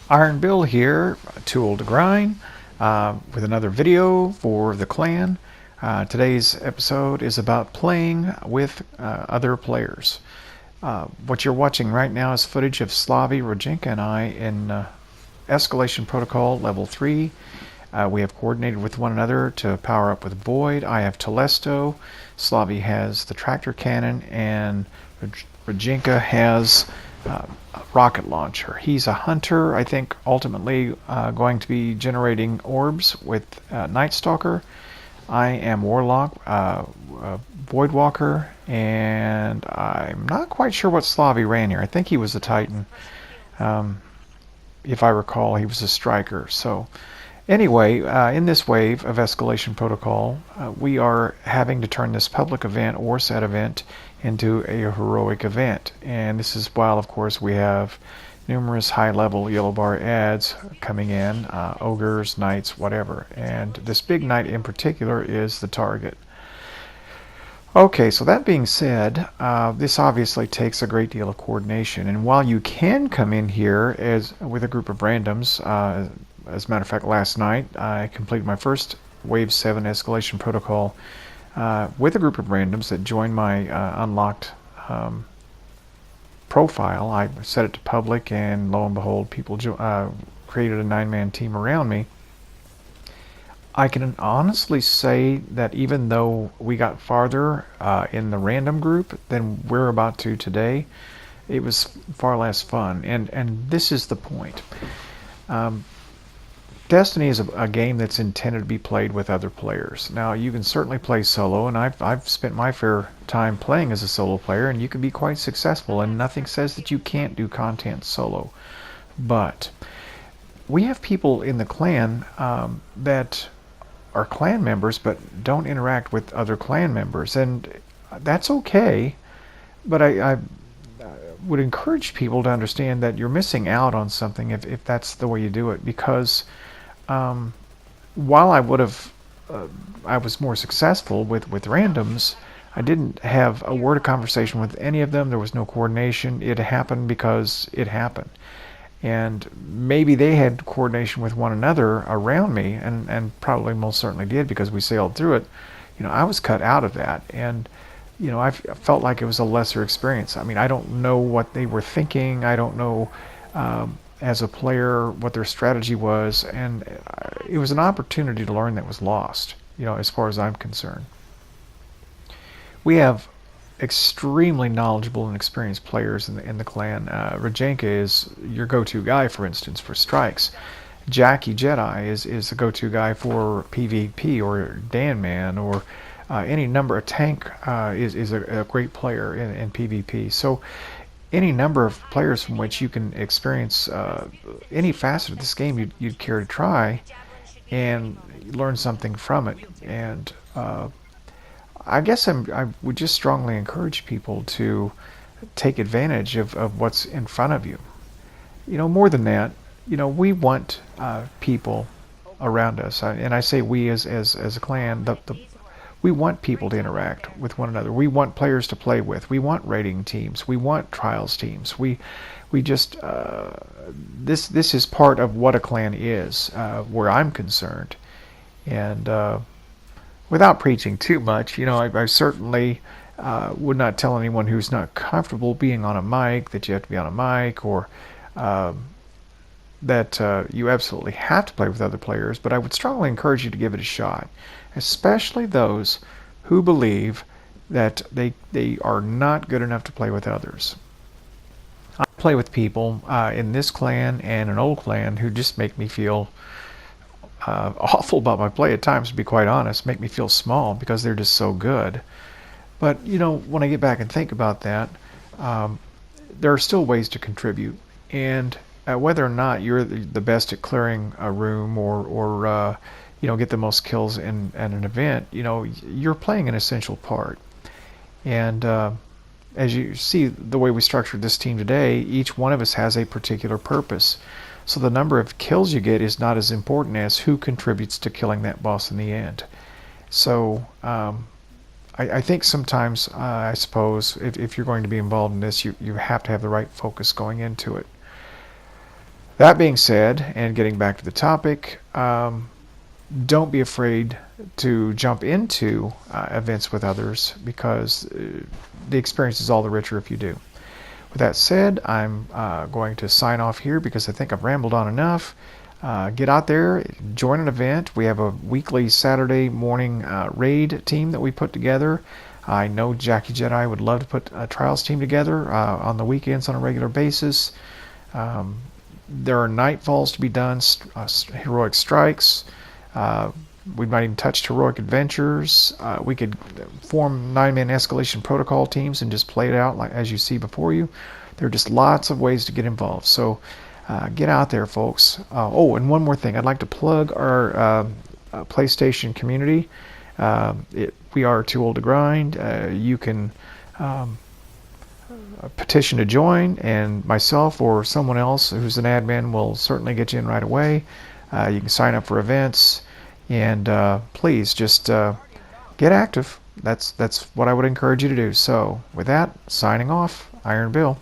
MrIronBill here, Too Old to Grind, with another video for the clan. Today's episode is about playing with other players. What you're watching right now is footage of Slavy, Rojenka, and I in Escalation Protocol Level 3. We have coordinated with one another to power up with Void. I have Telesto, Slavy has the tractor cannon, and Rojenka has a rocket launcher. He's a hunter, I think ultimately going to be generating orbs with Night Stalker. I am Warlock, Voidwalker, and I'm not quite sure what Slavy ran here. I think he was a Titan. If I recall, he was a striker. So anyway, in this wave of Escalation Protocol, we are having to turn this public event or set event into a heroic event. And this is while, of course, we have numerous high-level yellow bar ads coming in, ogres, knights, whatever. And this big knight in particular is the target. Okay, so that being said, this obviously takes a great deal of coordination. And while you can come in here as with a group of randoms, as a matter of fact, last night I completed my first Wave 7 Escalation Protocol with a group of randoms that joined my unlocked profile. I set it to public, and lo and behold, people created a 9-man team around me. I can honestly say that even though we got farther in the random group than we're about to today, it was far less fun. And this is the point. Destiny is a game that's intended to be played with other players. Now, you can certainly play solo, and I've spent my fair time playing as a solo player, and you can be quite successful, and nothing says that you can't do content solo. But we have people in the clan that are clan members but don't interact with other clan members, and that's okay, but I would encourage people to understand that you're missing out on something if that's the way you do it, because while I was more successful with randoms, I didn't have a word of conversation with any of them. There was no coordination. It happened because it happened. And maybe they had coordination with one another around me, and probably most certainly did, because we sailed through it. I was cut out of that, and I felt like it was a lesser experience. I mean, I don't know what they were thinking. I don't know as a player what their strategy was, and it was an opportunity to learn that was lost, as far as I'm concerned. We have extremely knowledgeable and experienced players in the clan. Rojenka is your go-to guy, for instance, for strikes. Jackie Jedi is the go-to guy for PvP, or Dan-Man, or any number of tank is a great player in PvP. So any number of players from which you can experience any facet of this game you'd care to try and learn something from it. And I guess I would just strongly encourage people to take advantage of what's in front of you. More than that, we want people around us, and I say we as a clan. We want people to interact with one another. We want players to play with. We want raiding teams. We want trials teams. We just this is part of what a clan is, where I'm concerned. And without preaching too much, I certainly would not tell anyone who's not comfortable being on a mic that you have to be on a mic, or that you absolutely have to play with other players. But I would strongly encourage you to give it a shot, especially those who believe that they are not good enough to play with others. I play with people in this clan and an old clan who just make me feel awful about my play at times, to be quite honest. Make me feel small because they're just so good. But when I get back and think about that, there are still ways to contribute, and whether or not you're the best at clearing a room or get the most kills in an event, you're playing an essential part. And as you see, the way we structured this team today, each one of us has a particular purpose. So the number of kills you get is not as important as who contributes to killing that boss in the end. So I think sometimes, I suppose, if you're going to be involved in this, you have to have the right focus going into it. That being said, and getting back to the topic, don't be afraid to jump into events with others, because the experience is all the richer if you do. With that said, I'm going to sign off here because I think I've rambled on enough. Get out there, join an event. We have a weekly Saturday morning raid team that we put together. I know Jackie Jedi would love to put a trials team together on the weekends on a regular basis. There are nightfalls to be done, heroic strikes. We might even touch heroic adventures. We could form 9-man escalation protocol teams and just play it out like as you see before you. There are just lots of ways to get involved. So get out there, folks. Oh, and one more thing. I'd like to plug our PlayStation community. We are Too Old to Grind. You can petition to join, and myself or someone else who's an admin will certainly get you in right away. You can sign up for events, and please just get active. That's what I would encourage you to do. So with that, signing off, Iron Bill.